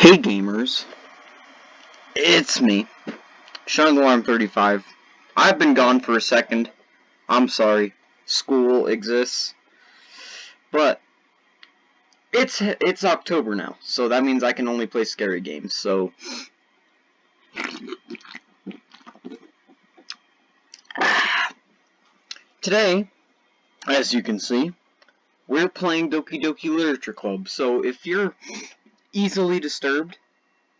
Hey gamers, it's me, Shine Alarm 35. I've been gone for a second. I'm sorry. School exists. But it's October now, so that means I can only play scary games. So today, as you can see, we're playing Doki Literature Club. So if you're easily disturbed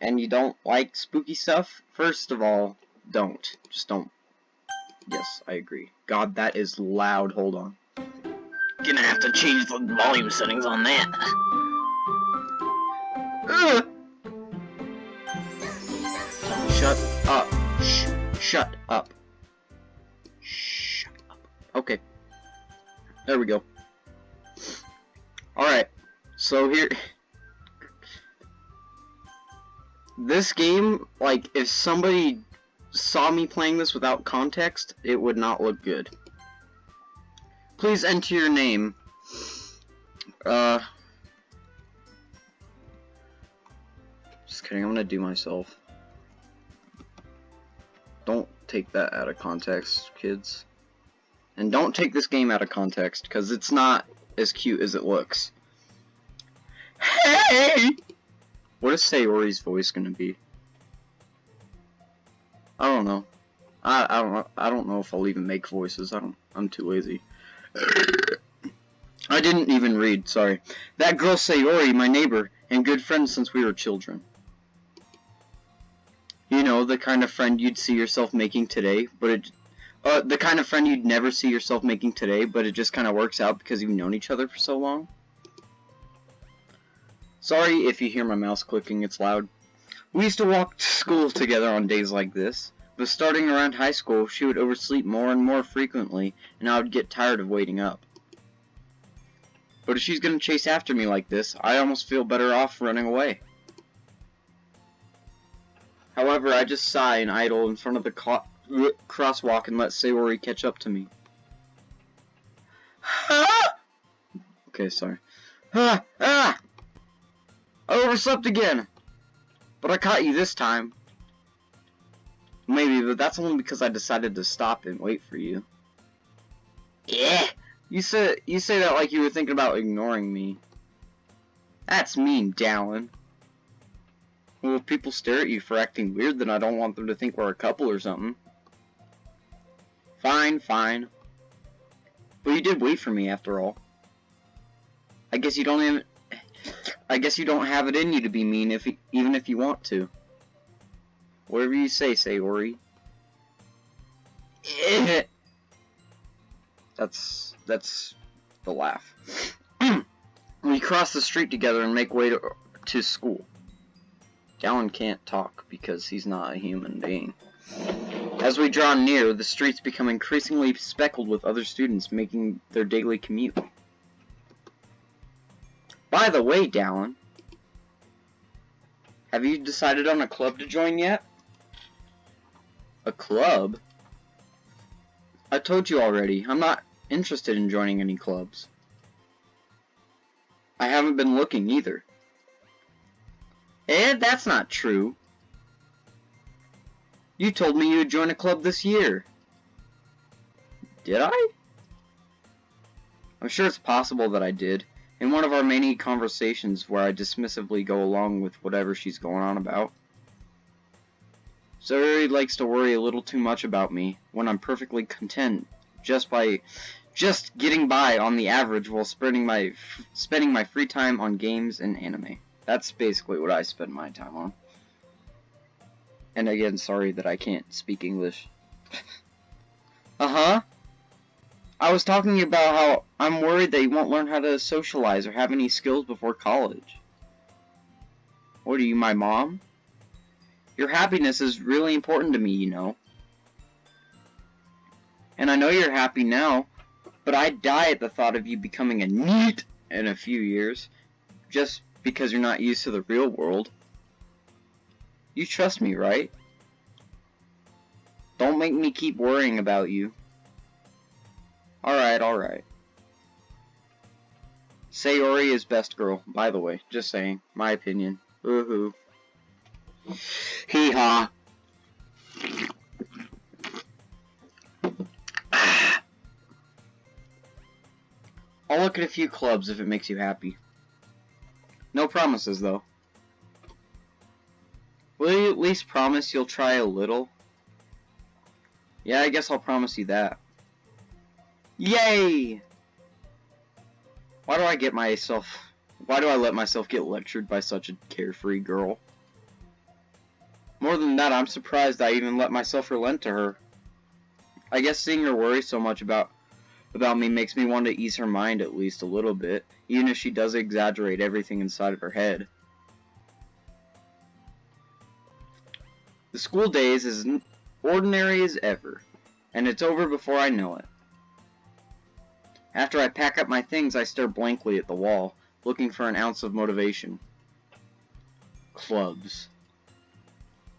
and you don't like spooky stuff, first of all, don't. Just don't. Yes, I agree. God, that is loud. Hold on. Gonna have to change the volume settings on that. Shut up. Shut up. Shut up. Okay. There we go. Alright. So here... This game, like, if somebody saw me playing this without context, it would not look good. Please enter your name. Just kidding, I'm gonna do myself. Don't take that out of context, kids. And don't take this game out of context, because it's not as cute as it looks. Hey! What is Sayori's voice gonna be? I don't know. I don't know if I'll even make voices. I'm too lazy. I didn't even read, sorry. That girl Sayori, my neighbor, and good friend since we were children. You know, the kind of friend you'd see yourself making today, but the kind of friend you'd never see yourself making today, but it just kind of works out because you've known each other for so long. Sorry if you hear my mouse clicking, it's loud. We used to walk to school together on days like this, but starting around high school, she would oversleep more and more frequently, and I would get tired of waiting up. But if she's gonna chase after me like this, I almost feel better off running away. However, I just sigh and idle in front of the crosswalk and let Sayori catch up to me. Okay, sorry. I overslept again! But I caught you this time. Maybe, but that's only because I decided to stop and wait for you. Yeah! You say that like you were thinking about ignoring me. That's mean, Dallin. Well, if people stare at you for acting weird, then I don't want them to think we're a couple or something. Fine, fine. But you did wait for me after all. I guess you don't have it in you to be mean even if you want to. Whatever you say, Sayori. That's the laugh. We cross the street together and make way to school. Dallin can't talk because he's not a human being. As we draw near, the streets become increasingly speckled with other students making their daily commute. By the way, Dallin, have you decided on a club to join yet? A club? I told you already, I'm not interested in joining any clubs. I haven't been looking either. That's not true. You told me you would join a club this year. Did I? I'm sure it's possible that I did. In one of our many conversations where I dismissively go along with whatever she's going on about. Sayori likes to worry a little too much about me when I'm perfectly content just getting by on the average while spending my free time on games and anime. That's basically what I spend my time on. And again, sorry that I can't speak English. Uh-huh. I was talking about how I'm worried that you won't learn how to socialize or have any skills before college. What are you, my mom? Your happiness is really important to me, you know. And I know you're happy now, but I'd die at the thought of you becoming a NEET in a few years, just because you're not used to the real world. You trust me, right? Don't make me keep worrying about you. Alright. Sayori is best girl, by the way. Just saying. My opinion. Woohoo. Hee-haw. I'll look at a few clubs if it makes you happy. No promises, though. Will you at least promise you'll try a little? Yeah, I guess I'll promise you that. Yay! Why do I let myself get lectured by such a carefree girl? More than that, I'm surprised I even let myself relent to her. I guess seeing her worry so much about me makes me want to ease her mind at least a little bit, even if she does exaggerate everything inside of her head. The school day is as ordinary as ever, and it's over before I know it. After I pack up my things, I stare blankly at the wall, looking for an ounce of motivation. Clubs.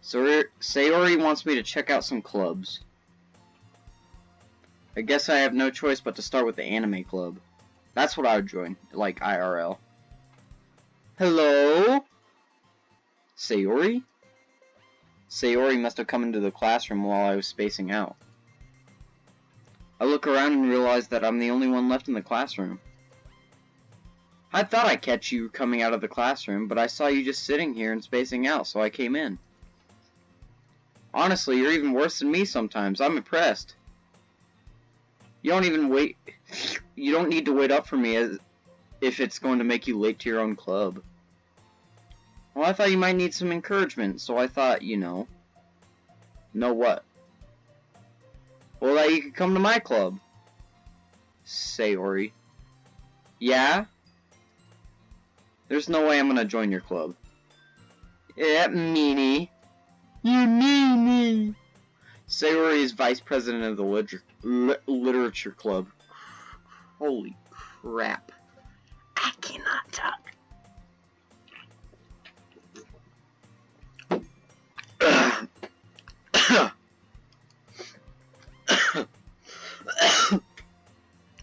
Sayori wants me to check out some clubs. I guess I have no choice but to start with the anime club. That's what I would join, like IRL. Hello? Sayori? Sayori must have come into the classroom while I was spacing out. I look around and realize that I'm the only one left in the classroom. I thought I'd catch you coming out of the classroom, but I saw you just sitting here and spacing out, so I came in. Honestly, you're even worse than me sometimes. I'm impressed. You don't need to wait up for me if it's going to make you late to your own club. Well, I thought you might need some encouragement, so I thought, Know what? Well, that you could come to my club. Sayori. Yeah? There's no way I'm gonna join your club. Yeah, meanie. You meanie. Sayori is vice president of the literature club. Holy crap. I cannot talk.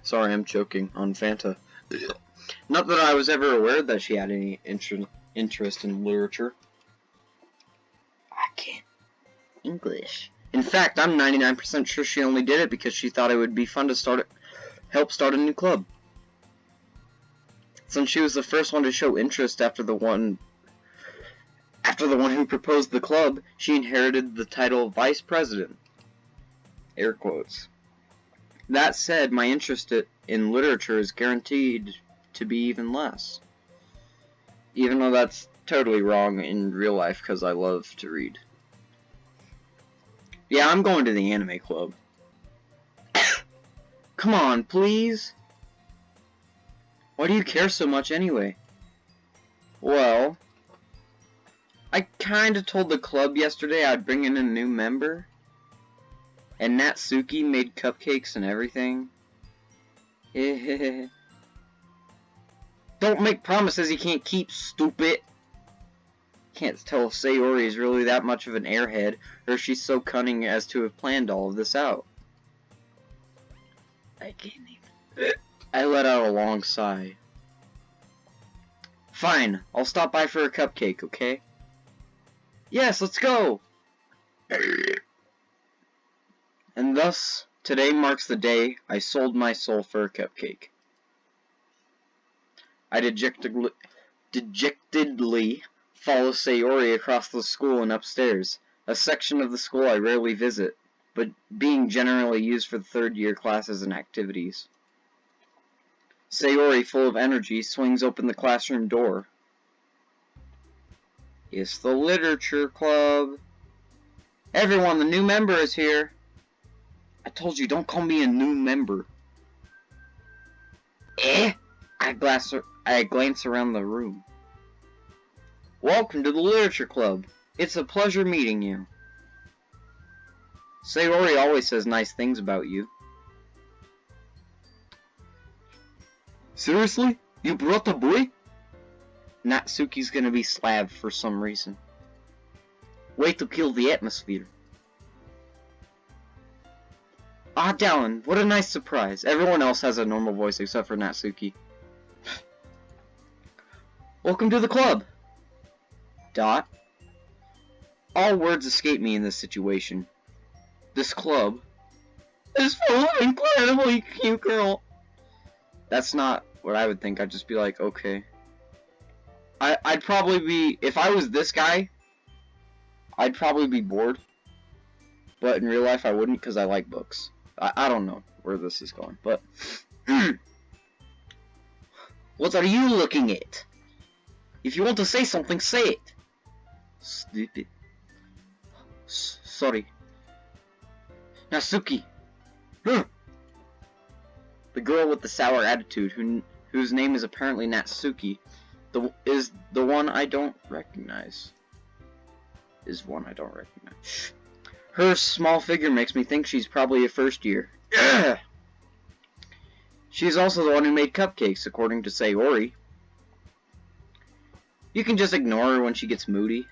Sorry, I'm choking on Fanta. Not that I was ever aware that she had any interest in literature. I can't English. In fact, I'm 99% sure she only did it because she thought it would be fun to help start a new club. Since she was the first one to show interest after the one who proposed the club, she inherited the title of vice president. Air quotes. That said, my interest in literature is guaranteed to be even less. Even though that's totally wrong in real life because I love to read. Yeah, I'm going to the anime club. Come on, please. Why do you care so much anyway? Well, I kinda told the club yesterday I'd bring in a new member. And Natsuki made cupcakes and everything. Don't make promises you can't keep, stupid. Can't tell if Sayori is really that much of an airhead, or if she's so cunning as to have planned all of this out. I can't even. I let out a long sigh. Fine, I'll stop by for a cupcake, okay? Yes, let's go! And thus, today marks the day I sold my soul for a cupcake. I dejectedly follow Sayori across the school and upstairs, a section of the school I rarely visit, but being generally used for the third-year classes and activities. Sayori, full of energy, swings open the classroom door. It's the literature club. Everyone, the new member is here. I told you, don't call me a new member. I glance around the room. Welcome to the literature club. It's a pleasure meeting you. Sayori always says nice things about you. Seriously? You brought the boy? Natsuki's gonna be slabbed for some reason. Way to kill the atmosphere. Ah, Dallin, what a nice surprise. Everyone else has a normal voice except for Natsuki. Welcome to the club. Dot. All words escape me in this situation. This club is full of incredibly cute girl. That's not what I would think. I'd just be like, okay. I'd probably be, if I was this guy, I'd probably be bored. But in real life, I wouldn't, because I like books. I don't know where this is going, but... What are you looking at? If you want to say something, say it. Stupid. Sorry. Natsuki. Huh. The girl with the sour attitude, whose name is apparently Natsuki, is the one I don't recognize. Her small figure makes me think she's probably a first year. She's also the one who made cupcakes, according to Sayori. You can just ignore her when she gets moody.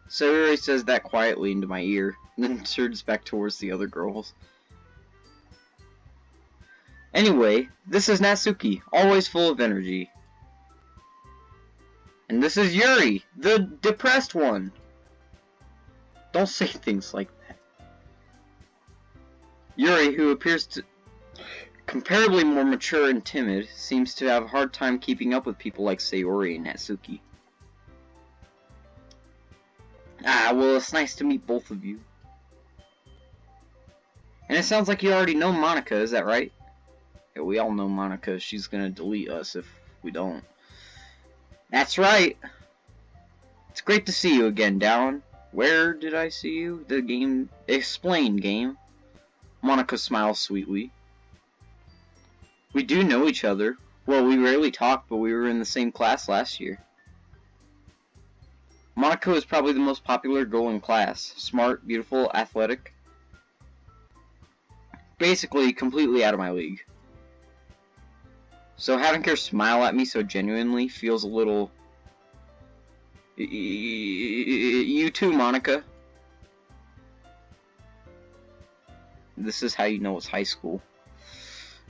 Sayori says that quietly into my ear, and then turns back towards the other girls. Anyway, this is Natsuki, always full of energy. And this is Yuri, the depressed one. Don't say things like that. Yuri, who appears to comparably more mature and timid, seems to have a hard time keeping up with people like Sayori and Natsuki. Ah, well, it's nice to meet both of you. And it sounds like you already know Monica, is that right? Yeah, we all know Monica. She's gonna delete us if we don't. That's right. It's great to see you again, Dallin. Where did I see you? The game... Explain, game. Monica smiles sweetly. We do know each other. Well, we rarely talk, but we were in the same class last year. Monica is probably the most popular girl in class. Smart, beautiful, athletic. Basically, completely out of my league. So having her smile at me so genuinely feels a little... You too, Monica. This is how you know it's high school.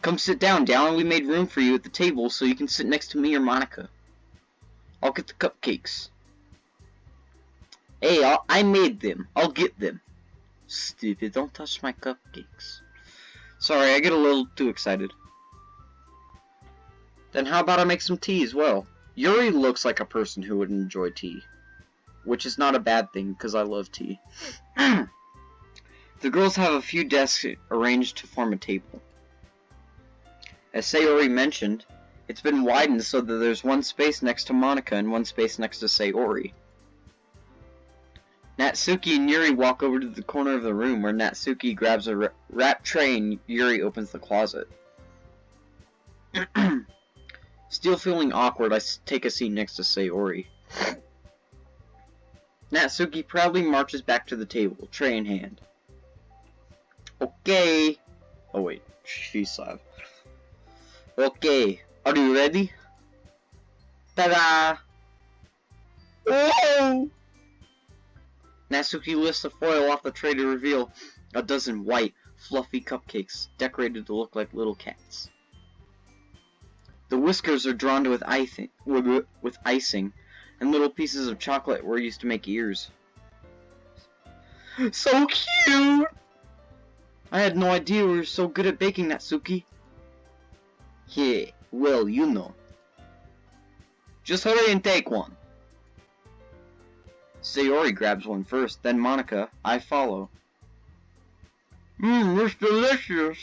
Come sit down, Dallin. We made room for you at the table so you can sit next to me or Monica. I'll get the cupcakes. Hey, I made them. I'll get them. Stupid, don't touch my cupcakes. Sorry, I get a little too excited. Then how about I make some tea as well? Yuri looks like a person who would enjoy tea. Which is not a bad thing, because I love tea. The girls have a few desks arranged to form a table. As Sayori mentioned, it's been widened so that there's one space next to Monica and one space next to Sayori. Natsuki and Yuri walk over to the corner of the room where Natsuki grabs a wrapped tray and Yuri opens the closet. Still feeling awkward, I take a seat next to Sayori. Natsuki proudly marches back to the table, tray in hand. Okay. Oh wait, she's sad. Okay, are you ready? Ta-da! Whoa! Natsuki lifts the foil off the tray to reveal a dozen white, fluffy cupcakes decorated to look like little cats. The whiskers are drawn with icing, and little pieces of chocolate were used to make ears. So cute! I had no idea we were so good at baking, Natsuki. Yeah, well, you know. Just hurry and take one. Sayori grabs one first, then Monica. I follow. It's delicious.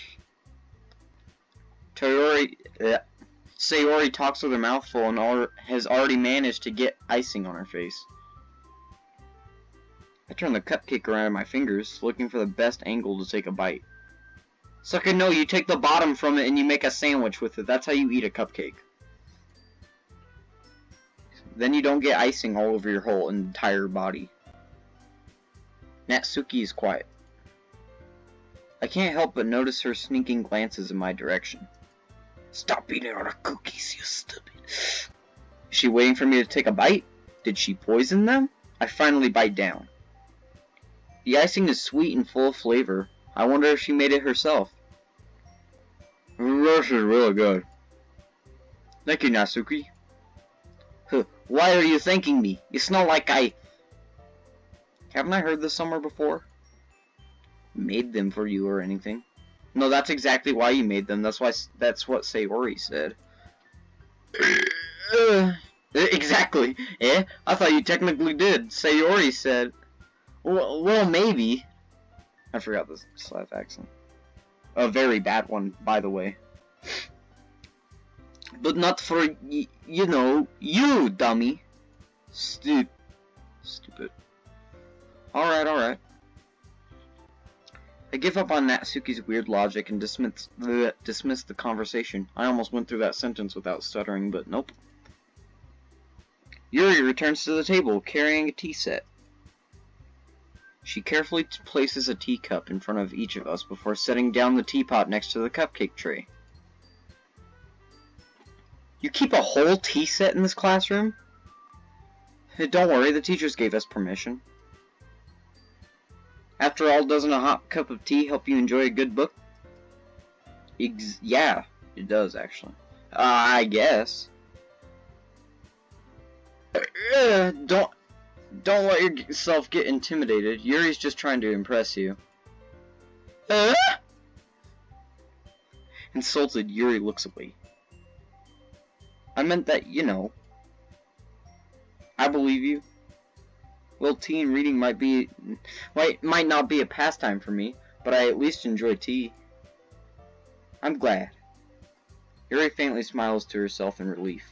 Sayori talks with her mouth full and has already managed to get icing on her face. I turn the cupcake around in my fingers, looking for the best angle to take a bite. Sucker, no, you take the bottom from it and you make a sandwich with it. That's how you eat a cupcake. Then you don't get icing all over your whole entire body. Natsuki is quiet. I can't help but notice her sneaking glances in my direction. Stop eating our cookies, you stupid. Is she waiting for me to take a bite? Did she poison them? I finally bite down. The icing is sweet and full of flavor. I wonder if she made it herself. This is really good. Thank you, Natsuki. Why are you thanking me? It's not like I... Haven't I heard this somewhere before? Made them for you or anything. No, that's exactly why you made them. That's what Sayori said. Exactly. I thought you technically did. Sayori said. Well, maybe. I forgot this Slav accent. A very bad one, by the way. But not for, you know, you, dummy. Stupid. Alright. I give up on Natsuki's weird logic and dismiss the conversation. I almost went through that sentence without stuttering, but nope. Yuri returns to the table, carrying a tea set. She carefully places a teacup in front of each of us before setting down the teapot next to the cupcake tray. You keep a whole tea set in this classroom? Don't worry, the teachers gave us permission. After all, doesn't a hot cup of tea help you enjoy a good book? Yeah, it does, actually. I guess. Don't let yourself get intimidated. Yuri's just trying to impress you. Insulted, Yuri looks away. I meant that, you know. I believe you. Well, tea and reading might not be a pastime for me, but I at least enjoy tea. I'm glad. Yuri faintly smiles to herself in relief.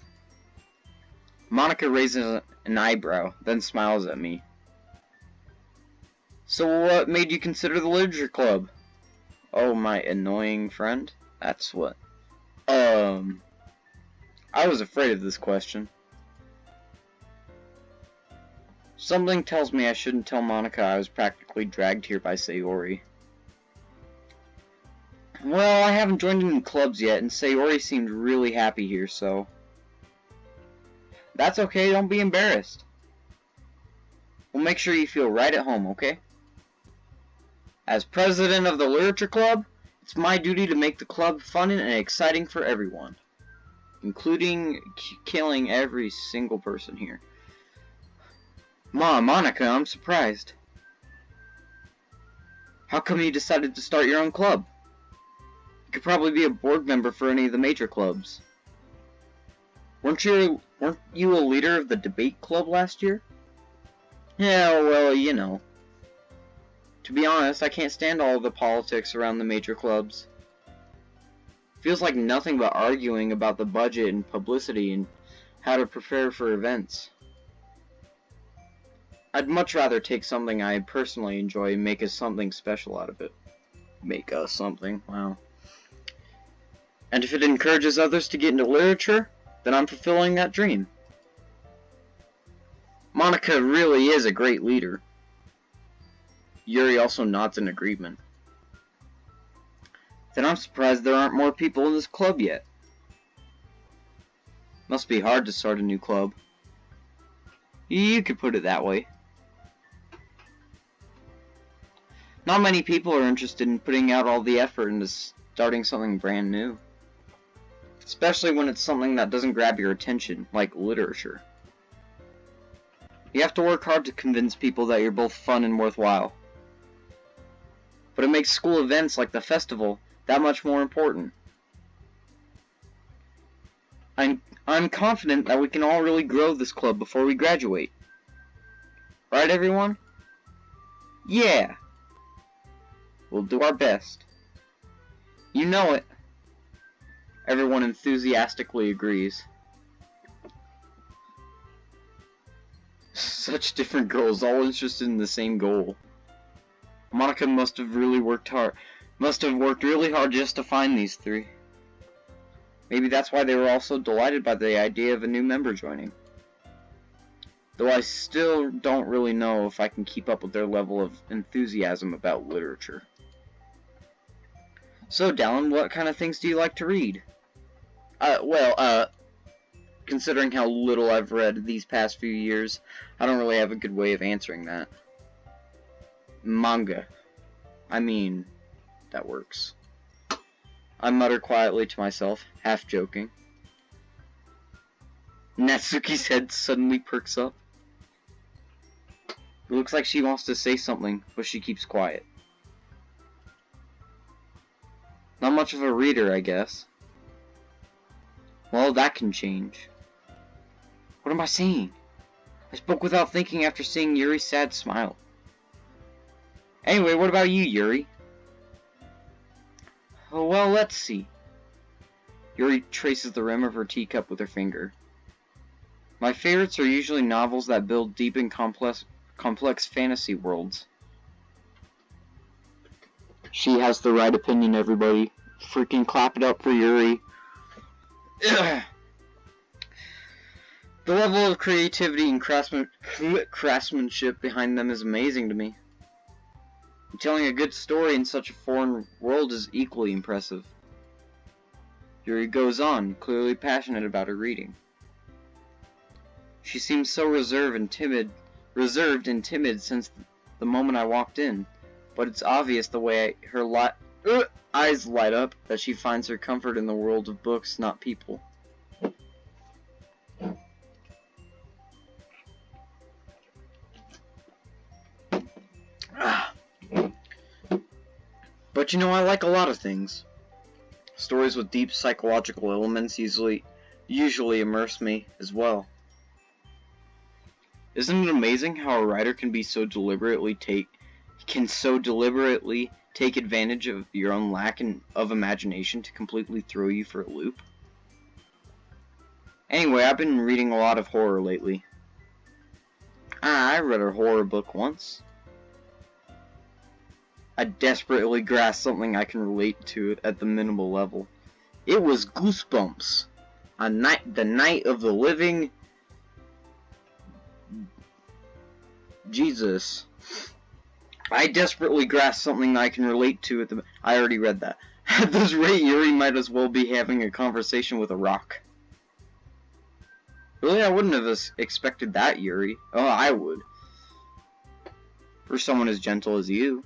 Monica raises an eyebrow, then smiles at me. So what made you consider the literature club? Oh, my annoying friend? That's what. I was afraid of this question. Something tells me I shouldn't tell Monica I was practically dragged here by Sayori. Well, I haven't joined any clubs yet, and Sayori seemed really happy here, so... That's okay, don't be embarrassed. We'll make sure you feel right at home, okay? As president of the literature club, it's my duty to make the club fun and exciting for everyone. Including killing every single person here. Monica, I'm surprised. How come you decided to start your own club? You could probably be a board member for any of the major clubs. Weren't you a leader of the debate club last year? Yeah, well, you know. To be honest, I can't stand all the politics around the major clubs. Feels like nothing but arguing about the budget and publicity and how to prepare for events. I'd much rather take something I personally enjoy and make something special out of it. Make something, wow. And if it encourages others to get into literature, then I'm fulfilling that dream. Monica really is a great leader. Yuri also nods in agreement. Then I'm surprised there aren't more people in this club yet. Must be hard to start a new club. You could put it that way. Not many people are interested in putting out all the effort into starting something brand new. Especially when it's something that doesn't grab your attention, like literature. You have to work hard to convince people that you're both fun and worthwhile. But it makes school events like the festival that much more important. I'm confident that we can all really grow this club before we graduate. Right, everyone? Yeah. We'll do our best. You know it. Everyone enthusiastically agrees. Such different girls, all interested in the same goal. Monica must have worked really hard just to find these three. Maybe that's why they were all so delighted by the idea of a new member joining. Though I still don't really know if I can keep up with their level of enthusiasm about literature. So, Dallin, what kind of things do you like to read? Considering how little I've read these past few years, I don't really have a good way of answering that. Manga. I mean, that works. I mutter quietly to myself, half joking. Natsuki's head suddenly perks up. It looks like she wants to say something, but she keeps quiet. Not much of a reader, I guess. Well, that can change. What am I saying? I spoke without thinking after seeing Yuri's sad smile. Anyway, what about you, Yuri? Oh, well, let's see. Yuri traces the rim of her teacup with her finger. My favorites are usually novels that build deep and complex fantasy worlds. She has the right opinion, everybody. Freaking clap it up for Yuri. Ugh. The level of creativity and craftsmanship behind them is amazing to me. And telling a good story in such a foreign world is equally impressive. Yuri goes on, clearly passionate about her reading. She seems so reserved and timid since the moment I walked in, but it's obvious the way her eyes light up that she finds her comfort in the world of books, not people. But you know, I like a lot of things. Stories with deep psychological elements usually immerse me as well. Isn't it amazing how a writer can so deliberately take advantage of your own lack of imagination to completely throw you for a loop? Anyway, I've been reading a lot of horror lately. I read a horror book once. I desperately grasped something I can relate to at the minimal level. It was Goosebumps. The Night of the Living... Jesus. I desperately grasped something I can relate to I already read that. At this rate, Yuri might as well be having a conversation with a rock. Really, I wouldn't have expected that, Yuri. Oh, I would. For someone as gentle as you.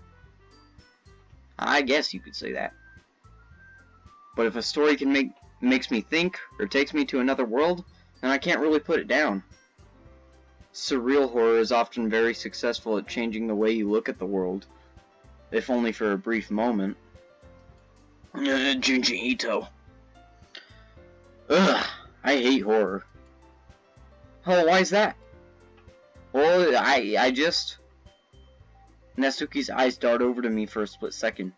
I guess you could say that. But if a story makes me think, or takes me to another world, then I can't really put it down. Surreal horror is often very successful at changing the way you look at the world, if only for a brief moment. Junji Ito. Ugh, I hate horror. Oh, why is that? Well, I just... Natsuki's eyes dart over to me for a split second.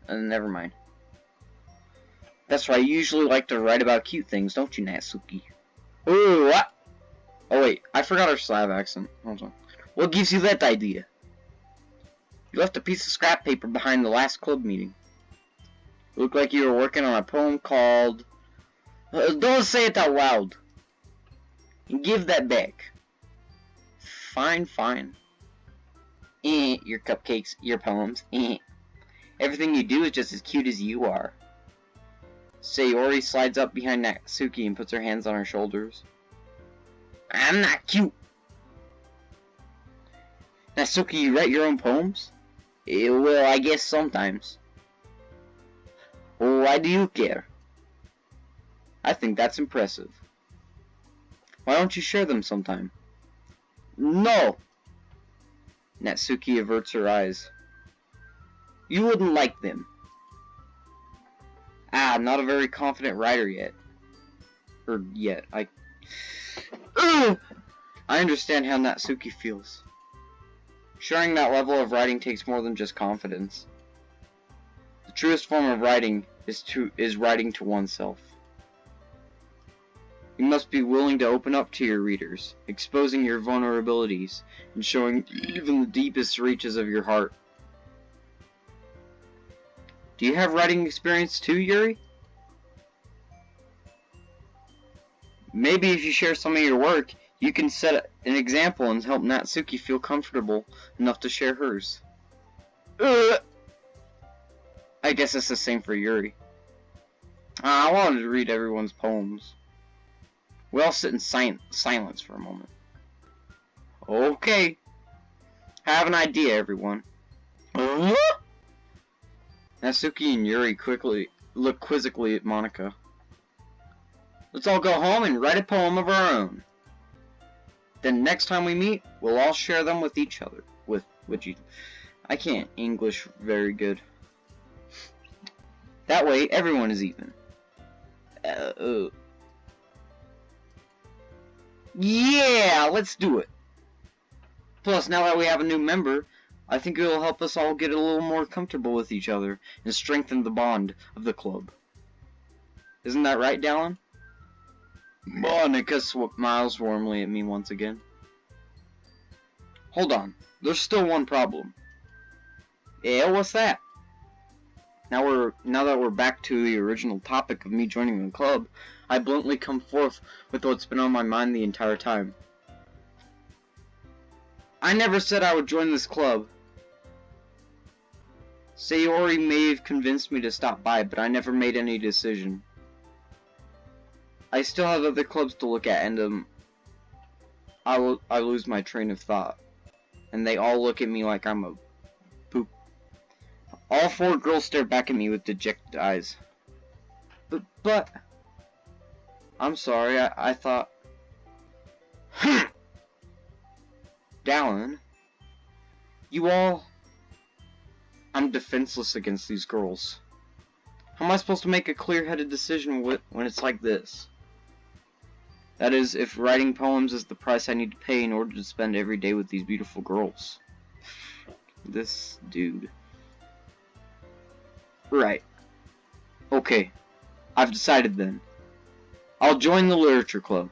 Never mind. That's right, you usually like to write about cute things, don't you, Natsuki? Ooh, what? Oh wait, I forgot our Slav accent. Hold on. What gives you that idea? You left a piece of scrap paper behind the last club meeting. It looked like you were working on a poem called... don't say it out loud. Give that back. Fine, fine. Your cupcakes, your poems. Everything you do is just as cute as you are. Sayori slides up behind Natsuki and puts her hands on her shoulders. I'm not cute. Natsuki, you write your own poems? Well, I guess sometimes. Well, why do you care? I think that's impressive. Why don't you share them sometime? No! Natsuki averts her eyes. You wouldn't like them. I'm not a very confident writer yet. I understand how Natsuki feels. Sharing that level of writing takes more than just confidence. The truest form of writing is writing to oneself. You must be willing to open up to your readers, exposing your vulnerabilities, and showing even the deepest reaches of your heart. Do you have writing experience too, Yuri? Maybe if you share some of your work, you can set an example and help Natsuki feel comfortable enough to share hers. I guess it's the same for Yuri. I wanted to read everyone's poems. We all sit in silence for a moment. Okay. Have an idea, everyone. Natsuki and Yuri look quizzically at Monika. Let's all go home and write a poem of our own. Then next time we meet, we'll all share them with each other. With you. I can't English very good. That way, everyone is even. Yeah, let's do it. Plus, now that we have a new member, I think it will help us all get a little more comfortable with each other and strengthen the bond of the club. Isn't that right, Dallin? Monica smiles warmly at me once again. Hold on, there's still one problem. Yeah, what's that? Now that we're back to the original topic of me joining the club, I bluntly come forth with what's been on my mind the entire time. I never said I would join this club. Sayori may have convinced me to stop by, but I never made any decision. I still have other clubs to look at, and I lose my train of thought. And they all look at me like I'm a poop. All 4 girls stare back at me with dejected eyes. But I'm sorry, I thought... Dallin, you all... I'm defenseless against these girls. How am I supposed to make a clear-headed decision when it's like this? That is, if writing poems is the price I need to pay in order to spend every day with these beautiful girls. This dude. Right. Okay. I've decided then. I'll join the literature club.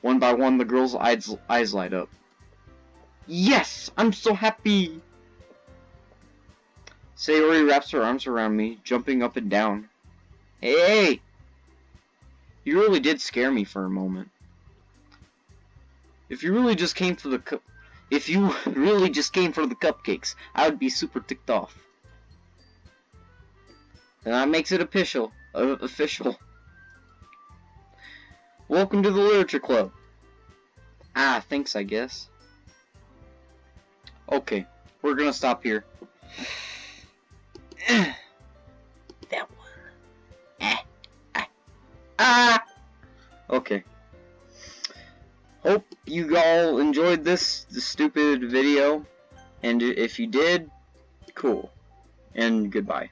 One by one, the girls' eyes light up. Yes! I'm so happy! Sayori wraps her arms around me, jumping up and down. Hey! You really did scare me for a moment. If you really just came for the cupcakes, I would be super ticked off. And that makes it official. Welcome to the literature club. Ah, thanks, I guess. Okay, we're gonna stop here. That one. Okay. Hope you all enjoyed this stupid video. And if you did, cool. And goodbye.